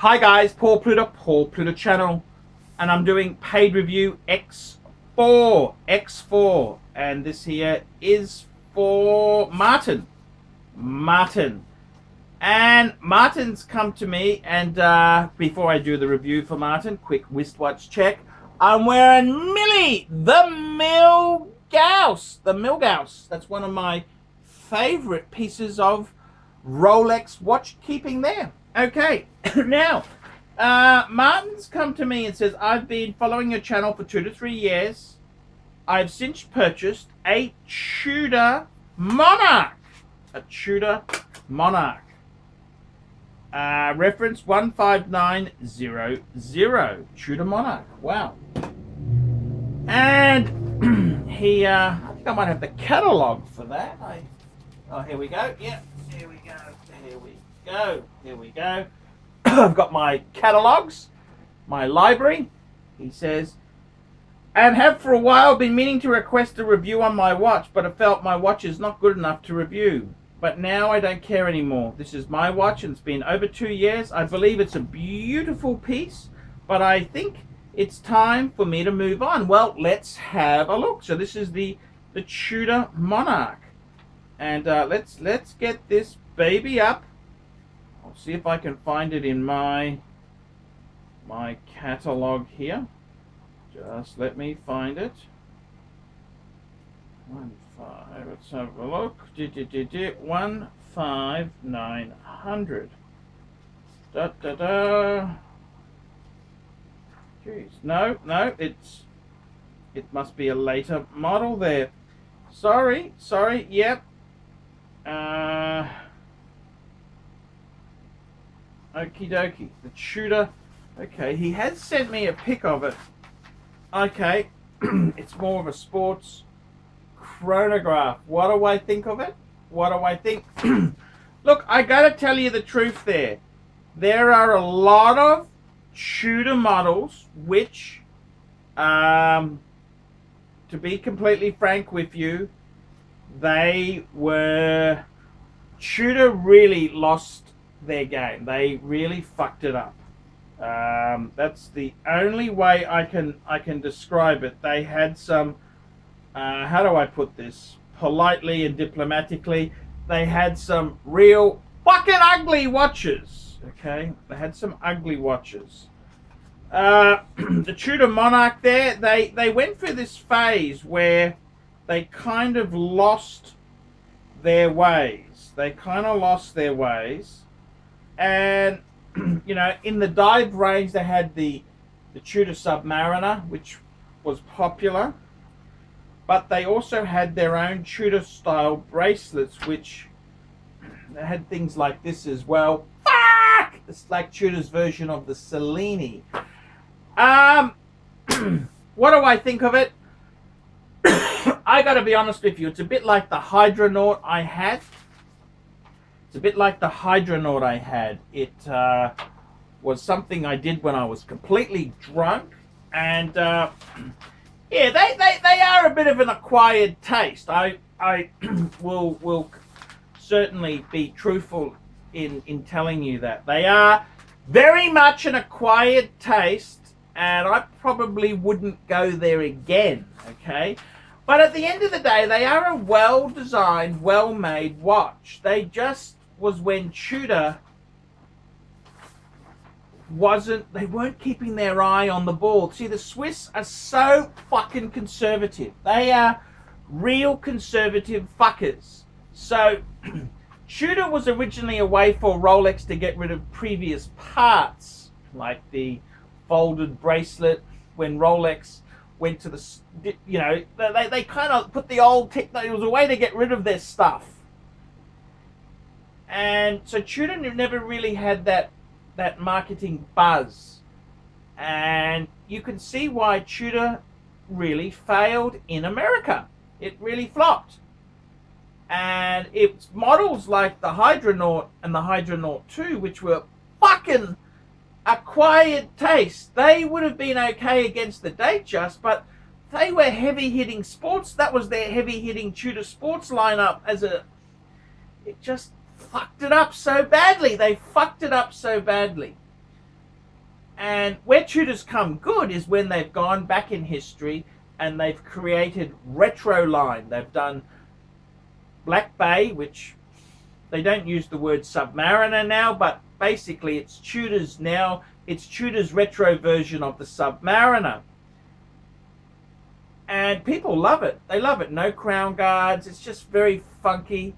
Hi guys, Paul Pluta channel, and I'm doing paid review X4, and this here is for Martin. And Martin's come to me, and before I do the review for Martin, quick wristwatch check. I'm wearing Millie, the Milgauss. That's one of my favorite pieces of Rolex watch keeping there. Okay, now, Martin's come to me and says, I've been following your channel for 2 to 3 years. I've since purchased a Tudor Monarch. Reference 15900. Tudor Monarch. Wow. And he, I think I might have the catalog for that. Oh, here we go. Yeah, here we go. Here we go. I've got my catalogs, my library. He says, and have for a while been meaning to request a review on my watch, but I felt my watch is not good enough to review. But now I don't care anymore. This is my watch and it's been over 2 years. I believe it's a beautiful piece, but I think it's time for me to move on. Well, let's have a look. So this is the Tudor Monarch. And let's get this baby up. I'll see if I can find it in my catalog here. Just let me find it. 15. Let's have a look. 15900. Jeez, no, it must be a later model there. Sorry. Yep. Okie dokie. The Tudor. Okay, he has sent me a pic of it. Okay, it's more of a sports chronograph. What do I think of it? Look, I gotta tell you the truth there. There are a lot of Tudor models which, to be completely frank with you, Tudor really lost their game. They really fucked it up. That's the only way I can describe it. They had some, how do I put this politely and diplomatically? They had some real fucking ugly watches. Okay, they had some ugly watches. The Tudor Monarch there, they went through this phase where they kind of lost their ways. And you know, in the dive range, they had the Tudor Submariner, which was popular, but they also had their own Tudor style bracelets, which they had things like this as well. Fuck! It's like Tudor's version of the Cellini. What do I think of it? I gotta be honest with you, it's a bit like the Hydronaut I had. It was something I did when I was completely drunk, and yeah, they are a bit of an acquired taste. I will certainly be truthful in telling you that they are very much an acquired taste, and I probably wouldn't go there again. Okay. But at the end of the day, they are a well-designed, well-made watch. They just was when Tudor they weren't keeping their eye on the ball. See, the Swiss are so fucking conservative. They are real conservative fuckers. So Tudor was originally a way for Rolex to get rid of previous parts, like the folded bracelet. When Rolex went to the, you know, they kind of put the old technology. It was a way to get rid of their stuff. And so Tudor never really had that marketing buzz. And you can see why Tudor really failed in America. It really flopped. And it's models like the Hydronaut and the Hydronaut 2, which were fucking acquired taste. They would have been okay against the Datejust, but they were heavy-hitting sports. That was their heavy-hitting Tudor sports lineup. It just fucked it up so badly. And where Tudor's come good is when they've gone back in history and they've created retro line. They've done Black Bay, which they don't use the word Submariner now, but basically it's Tudor's now. It's Tudor's retro version of the Submariner. And people love it. They love it. No crown guards. It's just very funky.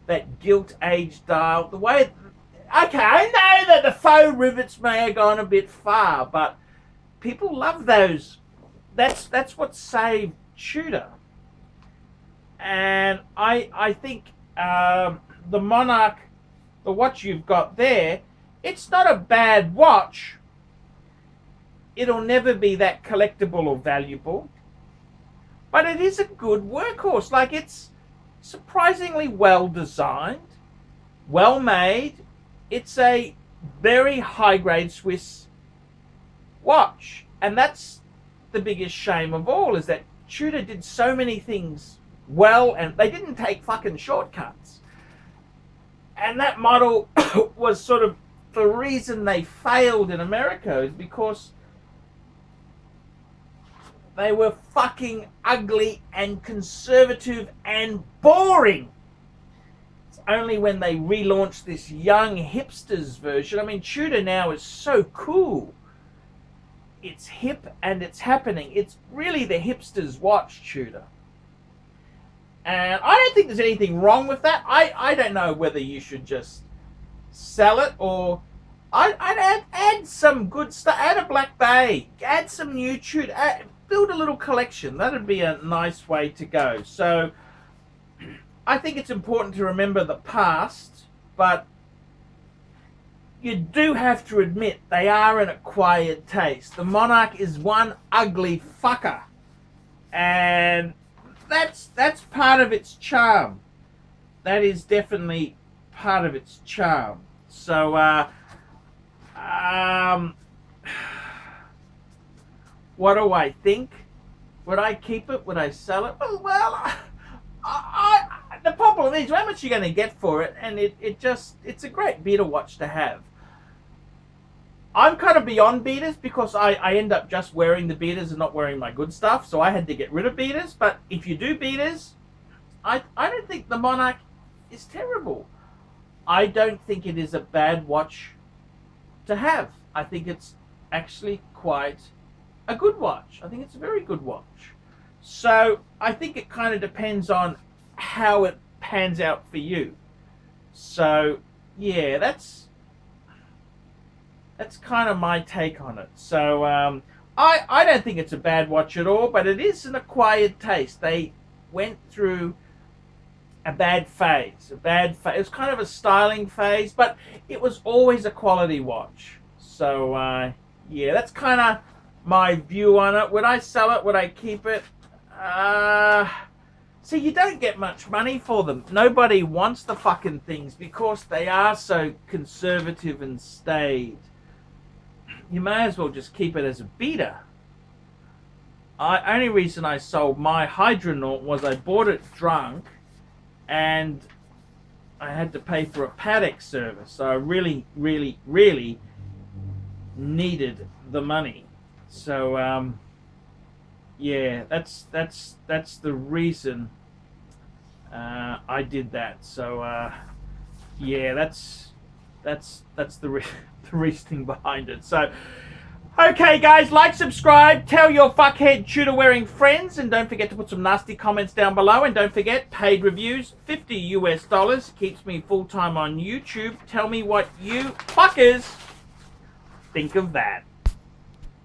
That gilt age dial. The way... Okay, I know that the faux rivets may have gone a bit far, but people love those. That's what saved Tudor. And I think the Monarch, the watch you've got there, it's not a bad watch. It'll never be that collectible or valuable, but it is a good workhorse. Like, it's surprisingly well designed, well made. It's a very high grade Swiss watch, and that's the biggest shame of all, is that Tudor did so many things well, and they didn't take fucking shortcuts. And that model was sort of the reason they failed in America, is because they were fucking ugly and conservative and boring. It's only when they relaunched this young hipsters version. I mean, Tudor now is so cool. It's hip and it's happening. It's really the hipsters watch, Tudor. And I don't think there's anything wrong with that. I don't know whether you should just sell it, or I'd add some good stuff. Add a Black Bay. Add some new Tudor. Build a little collection. That'd be a nice way to go. So I think it's important to remember the past, but you do have to admit they are an acquired taste. The Monarch is one ugly fucker, and that's part of its charm. That is definitely part of its charm. So what do I think? Would I keep it? Would I sell it? Well, the problem is, how much are you going to get for it? And it's a great beater watch to have. I'm kind of beyond beaters, because I end up just wearing the beaters and not wearing my good stuff. So I had to get rid of beaters. But if you do beaters, I don't think the Monarch is terrible. I don't think it is a bad watch to have. I think it's actually quite a good watch. I think it's a very good watch. So I think it kind of depends on how it pans out for you. So yeah, that's kind of my take on it. So I don't think it's a bad watch at all, but it is an acquired taste. They went through a bad phase. It was kind of a styling phase, but it was always a quality watch. So yeah, that's kind of my view on it. Would I sell it? Would I keep it? So you don't get much money for them. Nobody wants the fucking things because they are so conservative and staid. You may as well just keep it as a beater. Only reason I sold my Hydronaut was I bought it drunk and I had to pay for a paddock service. So I really, really, really needed the money. So yeah, that's the reason I did that. So yeah, that's the reasoning behind it. So okay guys, like, subscribe, tell your fuckhead Tudor wearing friends, and don't forget to put some nasty comments down below. And don't forget, paid reviews, $50 US, keeps me full time on YouTube. Tell me what you fuckers think of that.